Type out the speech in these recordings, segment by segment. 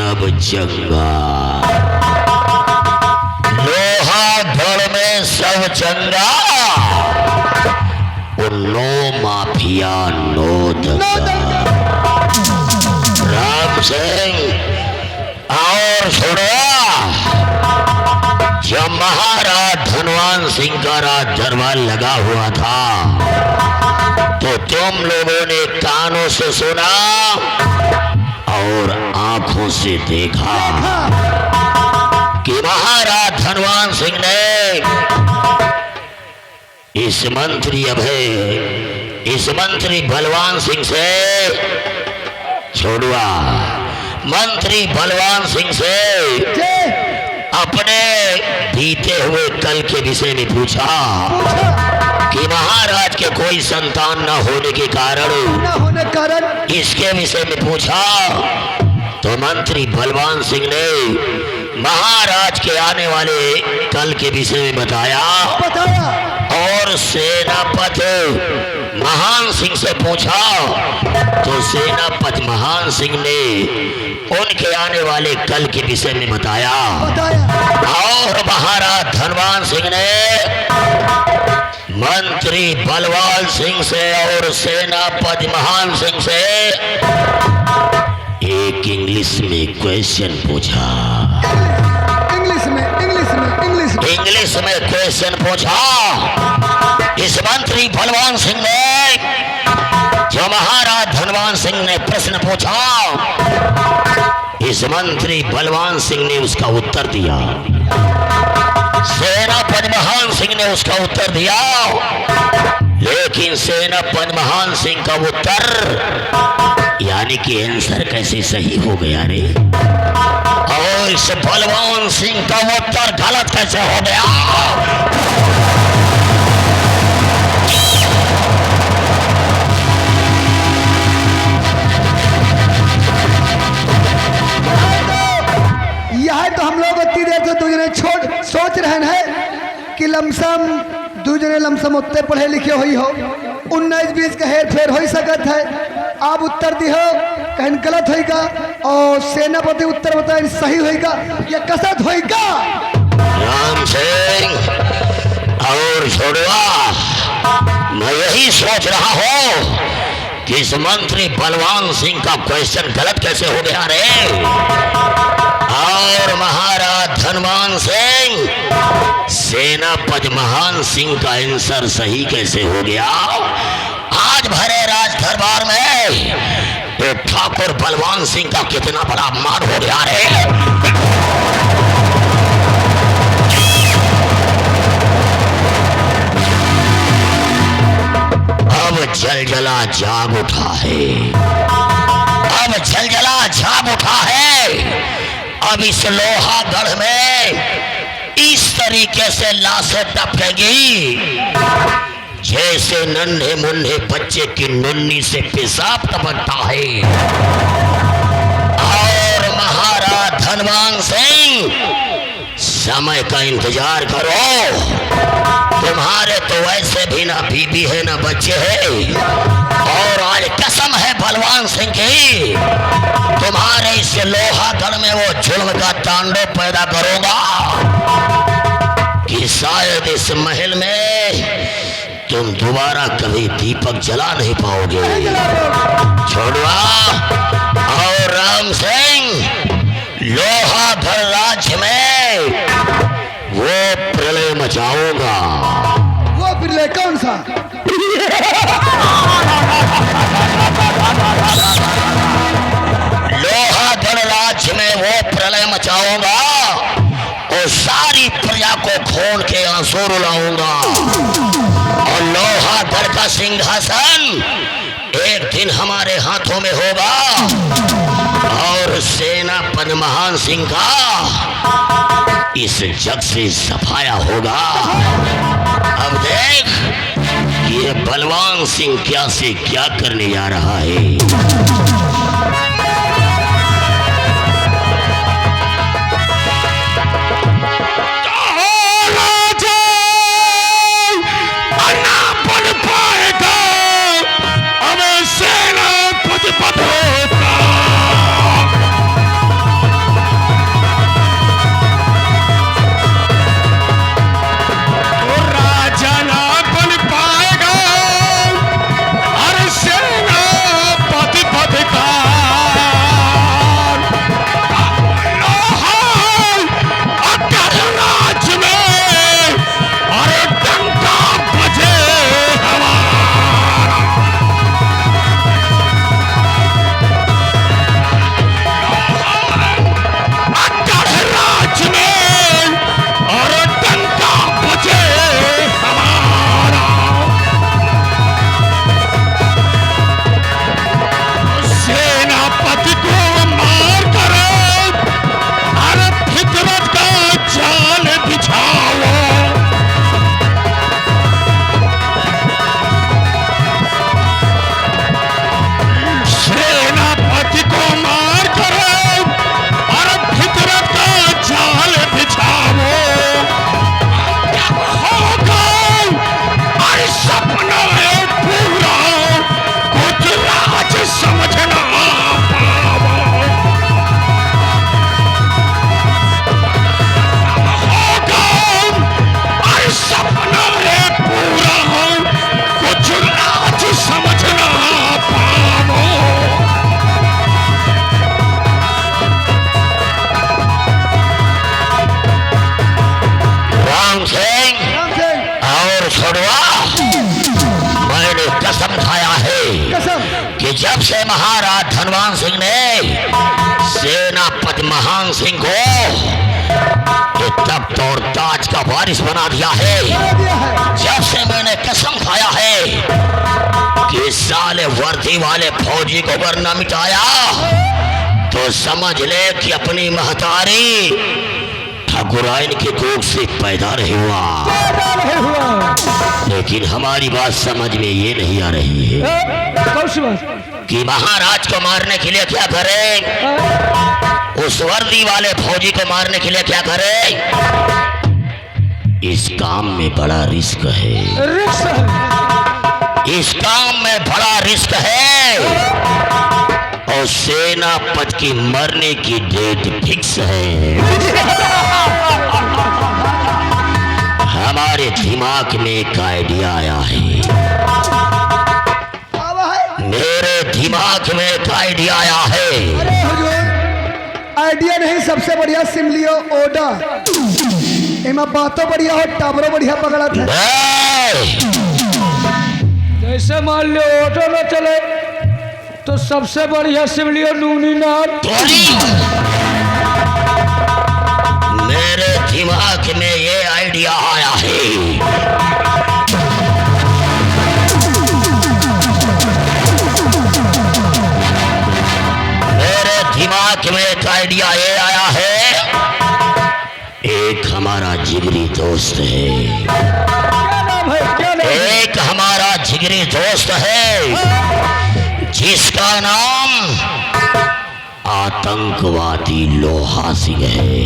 अब चंगा। लोहा धड़ में सब चंगा, नो माफिया नो दंगा। राम सिंह और छोड़ो, जब महाराज धनवान सिंह का राज दरबार लगा हुआ था तो तुम लोगों ने कानों से सुना और आंखों से देखा कि महाराज धनवान सिंह ने इस मंत्री बलवान सिंह से छोड़वा, मंत्री बलवान सिंह से अपने बीते हुए कल के विषय में पूछा कि महाराज के कोई संतान न होने के कारण इसके विषय में पूछा तो मंत्री बलवान सिंह ने महाराज के आने वाले कल के विषय में बताया और सेनापति महान सिंह से पूछा तो सेनापति महान सिंह ने उनके आने वाले कल के विषय में बताया और महाराज धनवान सिंह ने मंत्री बलवान सिंह से और सेनापति महान सिंह से एक इंग्लिश में क्वेश्चन पूछा। इंग्लिश में क्वेश्चन पूछा। इस मंत्री बलवान सिंह ने जो महाराज धनवान सिंह ने प्रश्न पूछा, इस मंत्री बलवान सिंह ने उसका उत्तर दिया, सेनापति महान सिंह ने उसका उत्तर दिया, लेकिन सेनापति महान सिंह का उत्तर यानी कि आंसर कैसे सही हो गया रे, और इस बलवान सिंह का उत्तर गलत कैसे हो गया। यह तो हम लोग इतनी देर से दूसरे सोच रहे हैं कि लमसम दूसरे लमसम उत्ते पढ़े लिखे हुई हो, 19-20 का हेर फेर हो सकत है। आप उत्तर दी हो कहीं गलत होगा और सेनापति उत्तर बताए सही होगा या कसत होगा। राम सिंह और छोड़वा, मैं यही सोच रहा हूँ कि इस मंत्री बलवान सिंह का क्वेश्चन गलत कैसे हो गया रे, और महाराज धनवान सिंह सेनापति महान सिंह का आंसर सही कैसे हो गया। आज भरे राज दरबार में तो ठाकुर बलवान सिंह का कितना बड़ा मान हो गया रे। अब जलजला जाग उठा है, अब जलजला जाग उठा है। अब इस लोहागढ़ में इस तरीके से लाशें टपकेगी जैसे नन्हे मुन्ने बच्चे की नन्ही से पेशाब टपकता है। और महाराज धनवान सिंह समय का इंतजार करो, तुम्हारे तो वैसे भी ना बीबी है ना बच्चे हैं, और आज कसम है बलवान सिंह की तुम्हारे इस लोहागढ़ में वो जुल्म का तांडव पैदा करूंगा कि शायद इस महल में तुम दोबारा कभी दीपक जला नहीं पाओगे। छोड़वा और राम सिंह, लोहागढ़ राज्य में वो प्रलय मचाऊंगा। वो प्रलय कौन सा? लोहागढ़ राज्य में वो प्रलय मचाऊंगा और सारी प्रजा को खून के आंसू रुलाऊंगा, और लोहागढ़ का सिंहासन एक दिन हमारे हाथों में होगा और सेनापति महान सिंह का इस जग से सफाया होगा। अब देख ये बलवान सिंह क्या से क्या करने जा रहा है। से महाराज धनवान सिंह ने सेनापति महान सिंह को तब तोड़ ताज का वारिस बना दिया है। जब से मैंने कसम खाया है कि साले वर्दी वाले फौजी को अगर न मिटाया तो समझ ले कि अपनी महतारी ठाकुराइन के कोख से पैदा नहीं हुआ। लेकिन हमारी बात समझ में ये नहीं आ रही है कि महाराज को मारने के लिए क्या करें, उस वर्दी वाले फौजी को मारने के लिए क्या करें। इस काम में बड़ा रिस्क है, इस काम में बड़ा रिस्क है और सेनापति की मरने की डेट फिक्स है। हमारे दिमाग में एक आइडिया आया है, मेरे दिमाग में एक आइडिया आया है। अरे हुजूर, आइडिया नहीं, सबसे बढ़िया सिम लियो ऑर्डर। इमा बातों बढ़िया हो, टावरों बढ़िया पकड़ा था। जैसे मान लो ऑटो न चले तो सबसे बढ़िया सिम लियो नूनी नार। मेरे दिमाग में ये आइडिया आया है। मेरे दिमाग में एक आइडिया ये आया है। एक हमारा जिगरी दोस्त है, एक हमारा जिगरी दोस्त है जिसका नाम आतंकवादी लोहा सिंह है,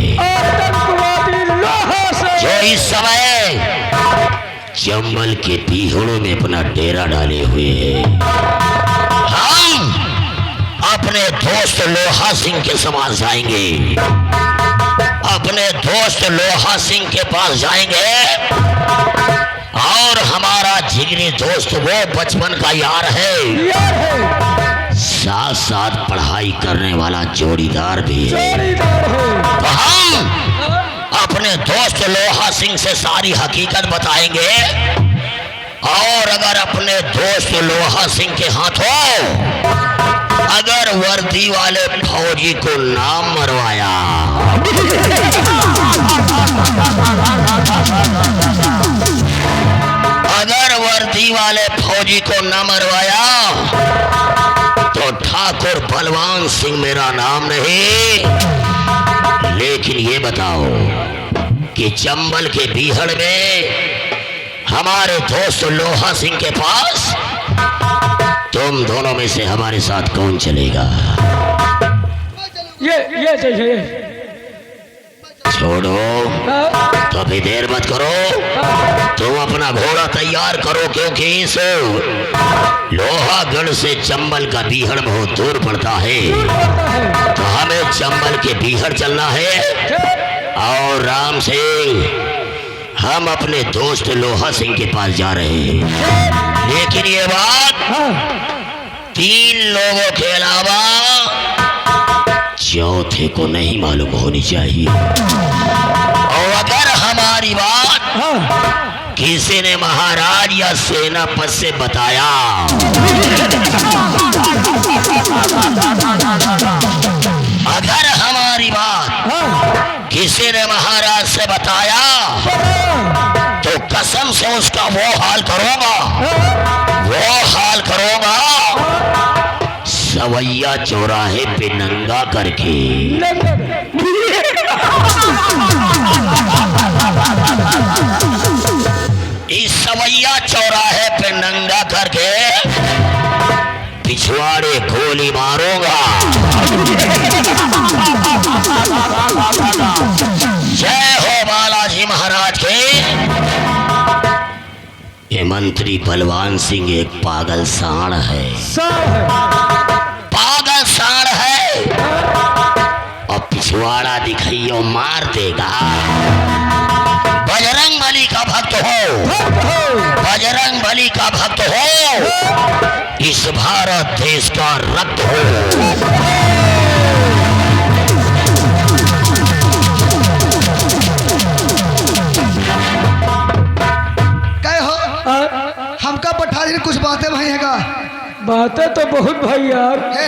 जो इस समय चंबल के पीहड़ों में अपना डेरा डाले हुए है। हम अपने दोस्त लोहा सिंह के पास जाएंगे, अपने दोस्त लोहा सिंह के पास जाएंगे और हमारा जिगरी दोस्त वो बचपन का यार है, साथ साथ पढ़ाई करने वाला जोड़ीदार भी है। तो हम अपने दोस्त लोहा सिंह से सारी हकीकत बताएंगे और अगर अपने दोस्त लोहा सिंह के हाथों अगर वर्दी वाले फौजी को नाम मरवाया, अगर वर्दी वाले फौजी को न मरवाया तो ठाकुर बलवान सिंह मेरा नाम नहीं। लेकिन ये बताओ कि चंबल के बीहड़ में हमारे दोस्त लोहा सिंह के पास तुम दोनों में से हमारे साथ कौन चलेगा? ये चाहिए। छोड़ो, तो अभी देर मत करो, तुम अपना घोड़ा तैयार करो, क्योंकि इस लोहागढ़ से चंबल का बीहड़ बहुत दूर पड़ता है। तो हमें चंबल के बीहड़ चलना है और राम सिंह हम अपने दोस्त लोहा सिंह के पास जा रहे हैं। लेकिन ये बात 3 लोगों के अलावा चौथे को नहीं मालूम होनी चाहिए। और अगर हमारी बात किसी ने महाराज या सेनापति से बताया, अगर हमारी बात किसी ने महाराज से बताया तो कसम से उसका वो हाल करूंगा, वो हाल करूंगा सवैया चौराहे पे नंगा करके। इस सवैया चौराहे पे नंगा करके पिछवाड़े गोली मारूंगा। जय हो बालाजी महाराज के। ये मंत्री बलवान सिंह एक पागल साण है, पागल साण है और पिछवाड़ा दिखाइयो मार देगा। बजरंग बली का भक्त हो, बजरंग बली का भक्त हो, इस भारत देश का रक्त हो। कहे हो हमका पठारी कुछ बातें भाई हैगा बातें तो बहुत भाई यार। हे,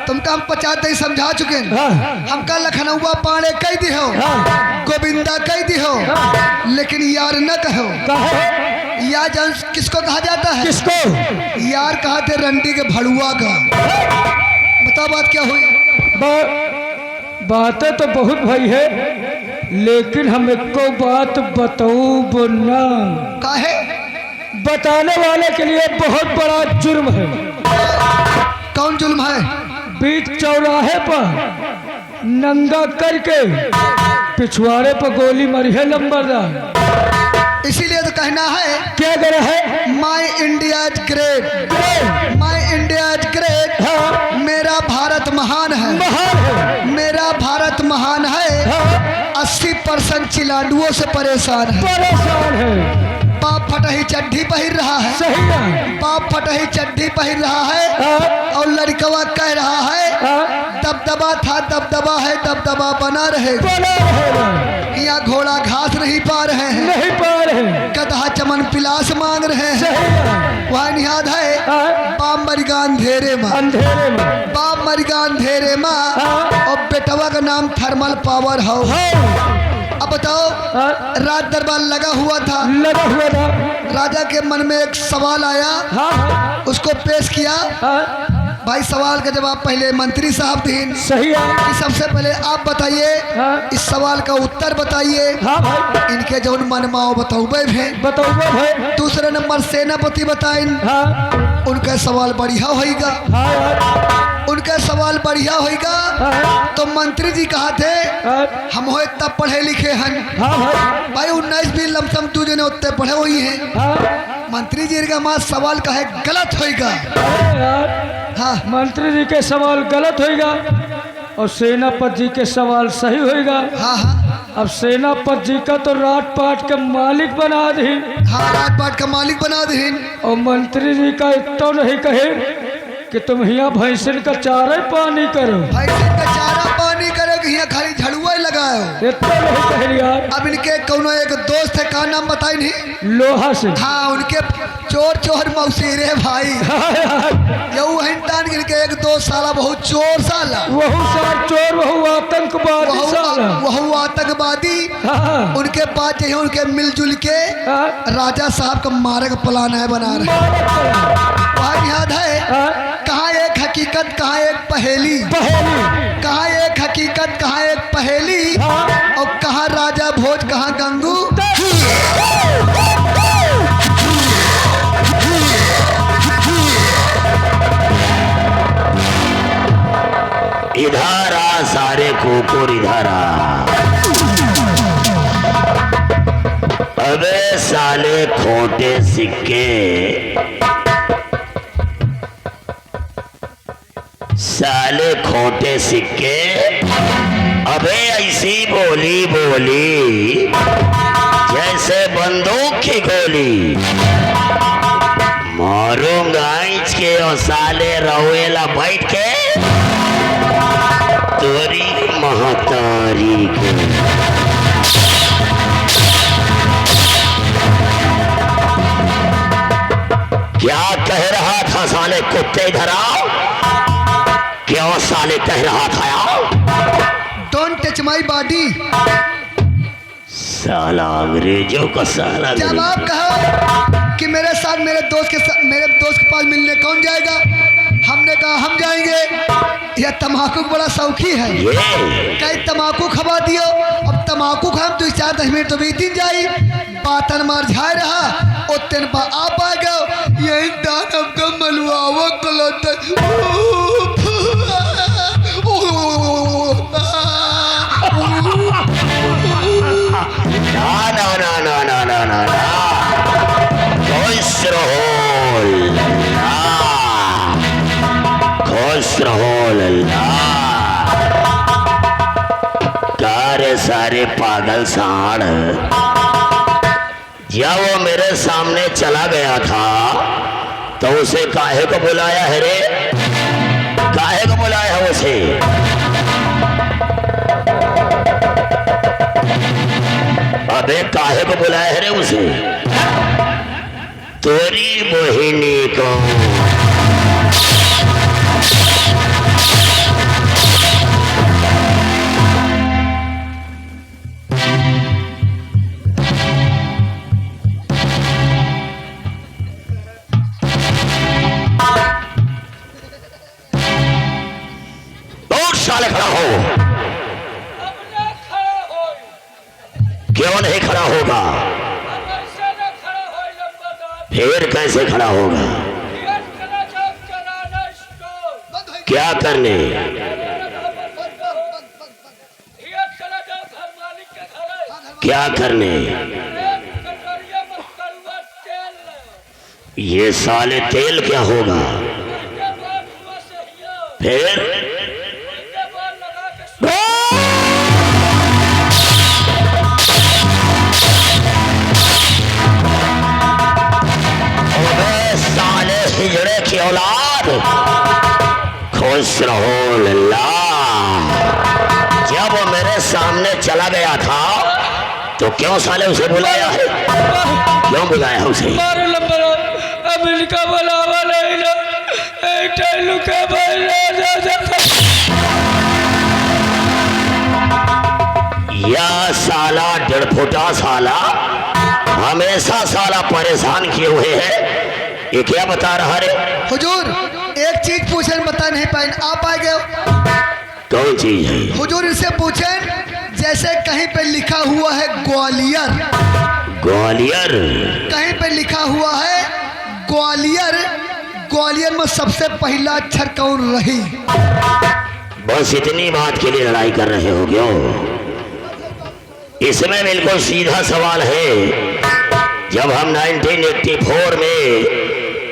तुमका हम 50 दिन समझा चुके हैं। हाँ, हमका लखनऊआ पाड़े कह दी हो, हाँ, गोविंदा कह दी हो, लेकिन यार न कहो। कहे यार जान किसको कहा जाता है? किसको? यार कहा थे रंडी के भड़ुआ का। बता बात क्या हुई? बातें तो बहुत भाई है, लेकिन हम एको बात बताऊं ना, काहे? बताने वाले के लिए बहुत बड़ा जुर्म है। कौन जुल्म है? बीच चौराहे पर नंगा करके पिछवाड़े पर गोली मरी है लंबरदार। इसीलिए तो कहना है क्या करे है? My India is great, my India is great. हाँ, मेरा भारत महान है, महान है। मेरा भारत महान है। हाँ, 80% चिलाडुओं से परेशान है। परेशान है। बाप फटही चड्ढी पहिर रहा है, सही है। बाप फटही चड्ढी पहिर रहा है, हाँ, और लड़कवा कह रहा है हाँ, दबदबा था, दबदबा है, दबदबा बना रहेगा। बना रहेगा। यहाँ घोड़ा घास नहीं पा रहे हैं, नहीं पा रहे। गधा चमन पिलास मांग रहे हैं। सही है। वह निहाद है हाँ, बाप मरिगा अंधेरे माँ, अंधेरे में। बाप मरिगा अंधेरे माँ, हाँ, और बेटवा का नाम थर्मल पावर हाउस। हाँ, अब बताओ, हाँ, रात दरबार लगा हुआ था, लगा हुआ था। राजा के मन में एक सवाल आया, हाँ, हाँ, उसको पेश किया। हाँ, भाई सवाल का जवाब पहले मंत्री साहब दें सही है। कि सबसे पहले आप बताइए, हाँ, इस सवाल का उत्तर बताइए। हाँ भाई, इनके जो मनमाओ बताओ हैं। बताओ भाई। दूसरे नंबर सेनापति बताइन, हाँ, उनका सवाल बढ़िया होगा, हाँ यार, उनका सवाल बढ़िया होगा। हाँ, तो मंत्री जी कहा थे हाँ, हम हो तब पढ़े लिखे हैं हाँ भाई, भाई, 19-20 लमसम तू जने उतने पढ़े हुई हैं। हाँ, मंत्री जी का माँ सवाल का है गलत होगा। अरे यार, हाँ, मंत्री जी के सवाल गलत होगा और सेनापति जी के सवाल सही होगा। हाँ, हाँ, अब सेनापति जी का तो रात पाट के मालिक बना दी हाँ, रात बाट का मालिक बना दीन। और मंत्री जी का इतना नहीं कहे कि तुम यहाँ भैंसन का चारा पानी करो, भाई इनका चारा पानी करेगी, यहाँ खाली झड़ुआ ही लगाओ। इतना नहीं कहे यार। अब इनके कौनो एक दोस्त है, का नाम बताई नहीं? लोहा से। हाँ, उनके चोर चोर मौसीरे भाई, हाँ यार, यू हिंदान इनके एक दोस्त साला बहुत चोर साला, वहू सार चोर, वहू आतंकवादी साला। वह आतंकवादी। हाँ, उनके पास चाहिए, उनके मिलजुल के हाँ, राजा साहब का मारे का प्लान है बना रहे। मारत पड़ा। भाई याद है हाँ, कहाँ एक हकीकत, कहाँ एक पहेली, पहेली। कहाँ एक हकीकत, कहाँ एक पहेली, हाँ, और कहाँ राजा भोज, कहाँ गंगू। इधर आ सारे कुकुर, इधर आ। अबे साले खोटे सिक्के, साले खोटे सिक्के, अबे ऐसी बोली बोली जैसे बंदूक की गोली, मारूंगा इंच के और साले रवेला बैठ के तोरी महतारी को। क्या कह रहा था साले कुत्ते, इधर आओ। क्यों साले कह रहा था आओ। Don't touch my body. साला अंग्रेजों का साला। जब आप कहो कि मेरे साथ मेरे दोस्त के पास मिलने कौन जाएगा, हमने कहा हम जाएंगे। यह तम्बाकू बड़ा शौकी है, कई तम्बाकू खवा दियो। अब तम्बाकू खाम तो 4-10 मिनट तो बीत ही जाई, बातन मार झाए रहा और तेन पर आप आ गए। यही दान हमको मलुआवा ना ना ना ना ना ना ना ना, खुश रहो लल्ला, खुश रहो लल्ला। कारे सारे पागल सांड, जब वो मेरे सामने चला गया था तो उसे काहे को बुलाया है रे, काहे को बुलाया है उसे? अबे काहे को बुलाया है रे उसे? तोरी मोहिनी को साले खड़ा हो। क्यों नहीं खड़ा होगा? फिर कैसे खड़ा होगा? क्या करने? क्या करने? ये साले तेल क्या होगा? फिर हिजड़े की औलाद, खुश रहो लल्ला। जब वो मेरे सामने चला गया था तो क्यों साले उसे बुलाया है? क्यों बुलाया उसे? या साला 1.5 फुटा साला हमेशा साला परेशान किए हुए है। ये क्या बता रहा रे? हुजूर एक चीज पूछे बता नहीं पाए, आप आ गए। कौन चीज है? हुजूर इनसे पूछें, जैसे कहीं पे लिखा हुआ है ग्वालियर, ग्वालियर कहीं पे लिखा हुआ है ग्वालियर, ग्वालियर में सबसे पहला अक्षर कौन रही? बस इतनी बात के लिए लड़ाई कर रहे हो क्यों? इसमें बिल्कुल सीधा सवाल है। जब हम 1984 में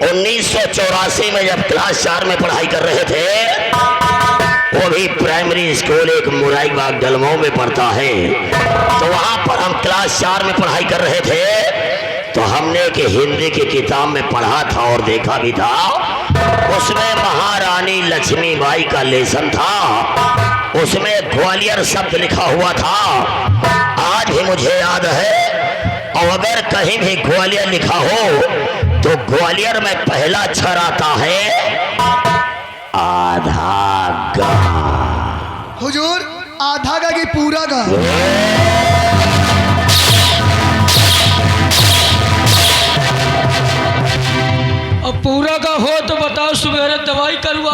1984 में जब क्लास 4 में पढ़ाई कर रहे थे, वो भी प्राइमरी स्कूल एक मुराइबाग डलमऊ में पढ़ता है, तो वहां पर हम क्लास 4 में पढ़ाई कर रहे थे, तो हमने कि हिंदी की किताब में पढ़ा था और देखा भी था। उसमें महारानी लक्ष्मीबाई का लेसन था, उसमें ग्वालियर शब्द लिखा हुआ था। आज भी मुझे याद है। और अगर कहीं भी ग्वालियर लिखा हो तो ग्वालियर में पहला अक्षर आता है आधा गा। हुजूर आधा गा की पूरा गा? अब पूरा का हो तो बताओ, सुबह दवाई करवा।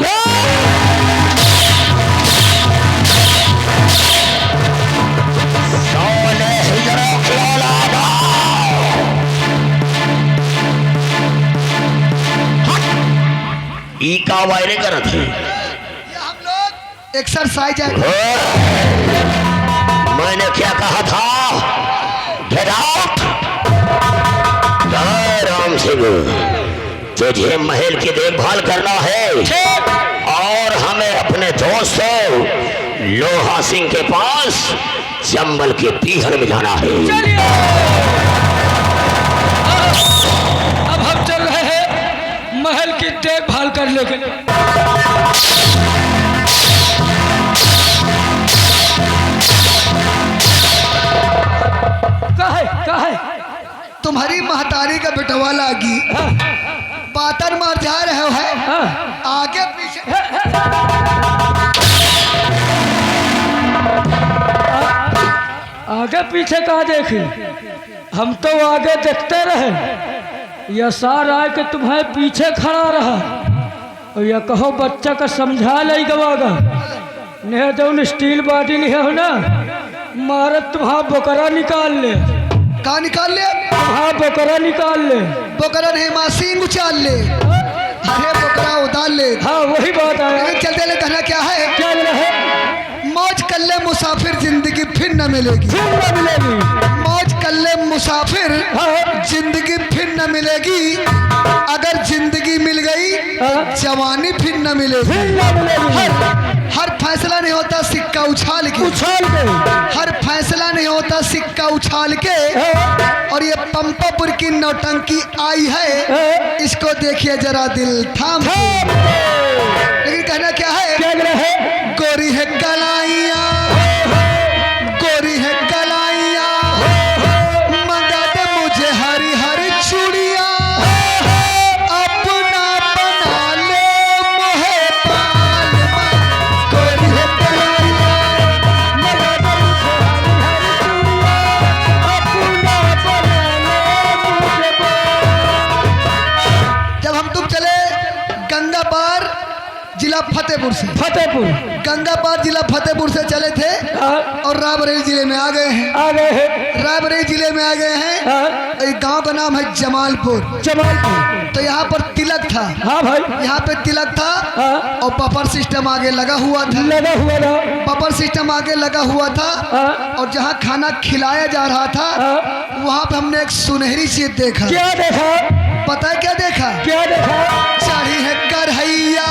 ई का वायरे करत है। ये हम लोग एक्सरसाइज है। मैंने क्या कहा था? Get out. राम सिंह, तुझे महल की देखभाल करना है और हमें अपने दोस्तों लोहा सिंह के पास चंबल के पीहर में जाना है। अब हम चल रहे हैं महल की देखभाल करने के लिए। कहा है? तुम्हारी महतारी का बेटवा लागी, बातर मार जा रहे हो है, आगे पीछे। आगे पीछे कहा देखी? हम तो आगे देखते रहे, यह सार आए कि तुम्हारे पीछे खड़ा रहा और यह कहो बच्चा का समझा ले गवागा। नहीं तो स्टील बाटी नहीं हो ना, मारे तुम्हारा बकरा निकाल ले। कहाँ निकाल ले? हाँ बकरा निकाल ले। बकरा नहीं मासीन उछाल ले। अरे बकरा उतार ले। हाँ वही बात है। लेकिन चलते ले कहना क्या है? क्या रहे? मौज कर ले मुसाफिर, जिंदगी फिर न मिलेगी। फिर न मिलेगी। मौज कर ले मुसाफिर, जिंदगी फिर न मिलेगी। अगर जिंदगी मिल गई जवानी फिर न मिलेगी। हर फैसला नहीं होता सिक्का उछाल के। हर फैसला नहीं होता सिक्का उछाल के। और ये पंपापुर की नौटंकी आई है, इसको देखिए जरा दिल थाम। लेकिन कहना क्या है? गोरी है कलाइया, गोरी है कलाइया, मंगा दे मुझे हरी हरी चूड़िया। फतेहपुर से। फतेहपुर। गंगापार जिला फतेहपुर से चले थे हाँ, और रायबरेली जिले में आ गए हैं। आ गए हैं। रायबरेली जिले में आ गए हैं। हाँ, एक गांव का नाम है जमालपुर। जमालपुर। तो यहाँ पर तिलक था। हाँ भाई। यहाँ पे तिलक था हाँ, और बफर सिस्टम आगे लगा हुआ था। लगा हुआ था। बफर सिस्टम आगे लगा हुआ था हाँ, और जहाँ खाना खिलाया जा रहा था हाँ, वहाँ पे हमने एक सुनहरी चीज देखा। क्या देखा? पता है क्या देखा? क्या देखा? चढ़ी है कढ़ैया